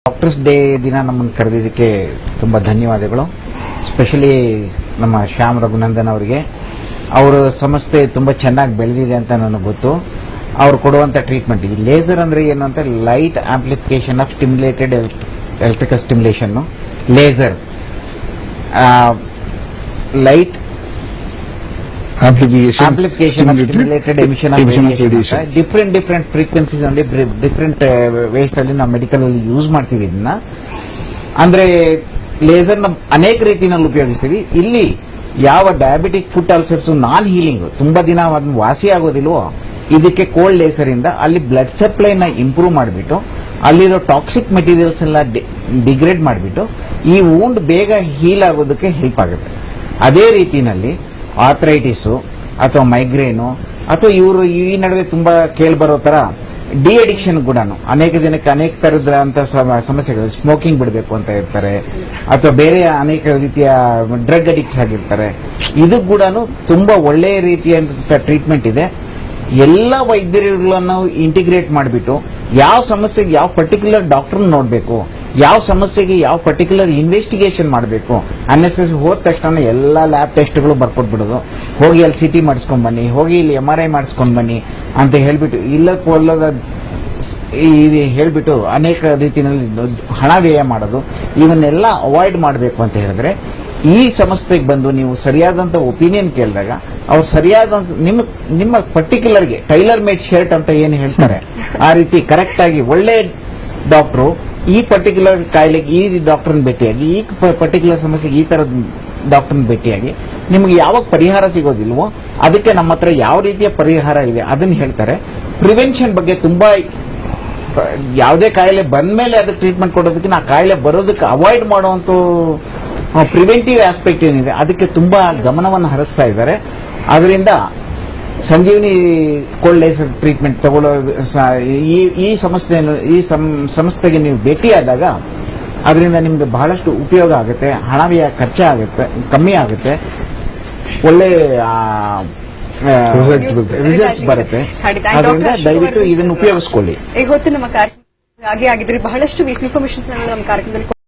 Doctors day ದಿನ ನಮ್ಮನ್ನು ಕರೆದಿದ್ದಕ್ಕೆ ತುಂಬ ಧನ್ಯವಾದಗಳು. ಸ್ಪೆಷಲಿ ನಮ್ಮ ಶ್ಯಾಮ್ ರಘುನಂದನ್ ಅವರಿಗೆ. ಅವರ ಸಂಸ್ಥೆ ತುಂಬ ಚೆನ್ನಾಗಿ ಬೆಳೆದಿದೆ ಅಂತ ನನಗೆ ಗೊತ್ತು. ಅವ್ರು ಕೊಡುವಂಥ ಟ್ರೀಟ್ಮೆಂಟ್ ಈ ಲೇಸರ್ ಅಂದರೆ ಏನು ಅಂತ, light amplification of stimulated electrical stimulation. Laser light amplification of stimulated emission of radiation. Different frequencies only different ways ಅಲ್ಲಿ ನಾವು ಮೆಡಿಕಲ್ ಅಲ್ಲಿ ಯೂಸ್ ಮಾಡ್ತೀವಿ. ಇದನ್ನ ಅಂದ್ರೆ ಲೇಸರ್ ನ ಅನೇಕ ರೀತಿಯಲ್ಲಿ ಉಪಯೋಗಿಸ್ತೀವಿ. ಇಲ್ಲಿ ಯಾವ ಡಯಾಬಿಟಿಕ್ ಫುಟ್ ಅಲ್ಸರ್ಸ್ ನಾನ್ ಹೀಲಿಂಗ್ ತುಂಬಾ ದಿನ ವಾಸಿ ಆಗೋದಿಲ್ವೋ, ಇದಕ್ಕೆ ಕೋಲ್ಡ್ ಲೇಸರ್ ಇಂದ ಅಲ್ಲಿ ಬ್ಲಡ್ ಸಪ್ಲೈ ನ ಇಂಪ್ರೂವ್ ಮಾಡಿಬಿಟ್ಟು ಅಲ್ಲಿರೋ ಟಾಕ್ಸಿಕ್ ಮೆಟೀರಿಯಲ್ಸ್ ಎಲ್ಲ ಡಿಗ್ರೇಡ್ ಮಾಡಿಬಿಟ್ಟು ಈ ವೂಂಡ್ ಬೇಗ ಹೀಲ್ ಆಗೋದಕ್ಕೆ ಹೆಲ್ಪ್ ಆಗುತ್ತೆ. ಅದೇ ರೀತಿನಲ್ಲಿ ಆರ್ಥರೈಟಿಸು ಅಥವಾ ಮೈಗ್ರೇನು ಅಥವಾ ಇವರು ಈ ನಡುವೆ ತುಂಬಾ ಕೇಳಿಬರೋ ತರ ಡಿ ಅಡಿಕ್ಷನ್ ಕೂಡ ಅನೇಕ ಜನಕ್ಕೆ ಅನೇಕ ತರದಂತ ಸಮಸ್ಯೆಗಳು, ಸ್ಮೋಕಿಂಗ್ ಬಿಡಬೇಕು ಅಂತ ಇರ್ತಾರೆ ಅಥವಾ ಬೇರೆ ಅನೇಕ ರೀತಿಯ ಡ್ರಗ್ ಅಡಿಕ್ಟ್ಸ್ ಆಗಿರ್ತಾರೆ. ಇದು ಕೂಡ ತುಂಬಾ ಒಳ್ಳೆಯ ರೀತಿಯಾದಂಥ ಟ್ರೀಟ್ಮೆಂಟ್ ಇದೆ. ಎಲ್ಲ ವೈದ್ಯರುಗಳನ್ನು ಇಂಟಿಗ್ರೇಟ್ ಮಾಡಿಬಿಟ್ಟು ಯಾವ ಸಮಸ್ಯೆಗೆ ಯಾವ ಪರ್ಟಿಕ್ಯುಲರ್ ಡಾಕ್ಟರ್ ನೋಡಬೇಕು, ಯಾವ ಸಮಸ್ಯೆಗೆ ಯಾವ ಪರ್ಟಿಕ್ಯುಲರ್ ಇನ್ವೆಸ್ಟಿಗೇಷನ್ ಮಾಡಬೇಕು, ಅನ್ನೆಸರಿ ಹೋದ ತಕ್ಷಣ ಎಲ್ಲ ಲ್ಯಾಬ್ ಟೆಸ್ಟ್ಗಳು ಬರ್ಕೊಟ್ಬಿಡೋದು, ಹೋಗಿ ಅಲ್ಲಿ ಸಿಟಿ ಮಾಡಿಸ್ಕೊಂಡ್ ಬನ್ನಿ, ಹೋಗಿ ಇಲ್ಲಿ MRI ಮಾಡಿಸ್ಕೊಂಡ್ ಬನ್ನಿ ಅಂತ ಹೇಳ್ಬಿಟ್ಟು ಇಲ್ಲದ ಹೇಳ್ಬಿಟ್ಟು ಅನೇಕ ರೀತಿಯಲ್ಲಿ ಹಣ ವ್ಯಯ ಮಾಡೋದು, ಇವನ್ನೆಲ್ಲ ಅವಾಯ್ಡ್ ಮಾಡಬೇಕು ಅಂತ ಹೇಳಿದ್ರೆ ಈ ಸಂಸ್ಥೆಗೆ ಬಂದು ನೀವು ಸರಿಯಾದಂತ ಒಪಿನಿಯನ್ ಕೇಳಿದಾಗ ಅವ್ರು ಸರಿಯಾದ ನಿಮ್ಮ ಪರ್ಟಿಕ್ಯುಲರ್ಗೆ ಟೈಲರ್ ಮೇಡ್ ಶರ್ಟ್ ಅಂತ ಏನು ಹೇಳ್ತಾರೆ ಆ ರೀತಿ ಕರೆಕ್ಟ್ ಆಗಿ ಒಳ್ಳೆ ಡಾಕ್ಟ್ರು ಈ ಪರ್ಟಿಕ್ಯುಲರ್ ಕಾಯಿಲೆಗೆ ಈ ಡಾಕ್ಟರ್ನ ಭೇಟಿಯಾಗಿ, ಈ ಪರ್ಟಿಕ್ಯುಲರ್ ಸಮಸ್ಯೆಗೆ ಈ ತರದ ಡಾಕ್ಟರ್ನ ಭೇಟಿಯಾಗಿ ನಿಮ್ಗೆ ಯಾವಾಗ ಪರಿಹಾರ ಸಿಗೋದಿಲ್ವೋ ಅದಕ್ಕೆ ನಮ್ಮ ಹತ್ರ ಯಾವ ರೀತಿಯ ಪರಿಹಾರ ಇದೆ ಅದನ್ನ ಹೇಳ್ತಾರೆ. ಪ್ರಿವೆನ್ಷನ್ ಬಗ್ಗೆ ತುಂಬಾ ಯಾವುದೇ ಕಾಯಿಲೆ ಬಂದ್ಮೇಲೆ ಅದಕ್ಕೆ ಟ್ರೀಟ್ಮೆಂಟ್ ಕೊಡೋದಕ್ಕೆ ಆ ಕಾಯಿಲೆ ಬರೋದಕ್ಕೆ ಅವಾಯ್ಡ್ ಮಾಡುವಂತ ಪ್ರಿವೆಂಟಿವ್ ಆಸ್ಪೆಕ್ಟ್ ಏನಿದೆ ಅದಕ್ಕೆ ತುಂಬಾ ಗಮನವನ್ನು ಹರಿಸ್ತಾ ಇದ್ದಾರೆ. ಅದರಿಂದ ಸಂಜೀವಿನಿ ಕೋಲ್ಡ್ ಲೇಸರ್ ಟ್ರೀಟ್ಮೆಂಟ್ ತಗೊಳ್ಳೋ ಈ ಸಂಸ್ಥೆಗೆ ನೀವು ಭೇಟಿಯಾದಾಗ ಅದರಿಂದ ನಿಮ್ಗೆ ಬಹಳಷ್ಟು ಉಪಯೋಗ ಆಗುತ್ತೆ, ಹಣ ವ್ಯಯ ಖರ್ಚಾಗುತ್ತೆ, ಕಮ್ಮಿ ಆಗುತ್ತೆ, ಒಳ್ಳೆ ರಿಸಲ್ಟ್ಸ್ ಬರುತ್ತೆ. ಅದರಿಂದ ದಯವಿಟ್ಟು ಇದನ್ನು ಉಪಯೋಗಿಸ್ಕೊಳ್ಳಿ. ಈಗ ಹೊತ್ತು ನಮ್ಮ ಕಾರ್ಯಕ್ರಮ ಆಗಿದ್ರೆ ಬಹಳಷ್ಟು ಇನ್ಫಾರ್ಮೇಶನ್ ನಮ್ಮ ಕಾರ್ಯಕ್ರಮದಲ್ಲಿ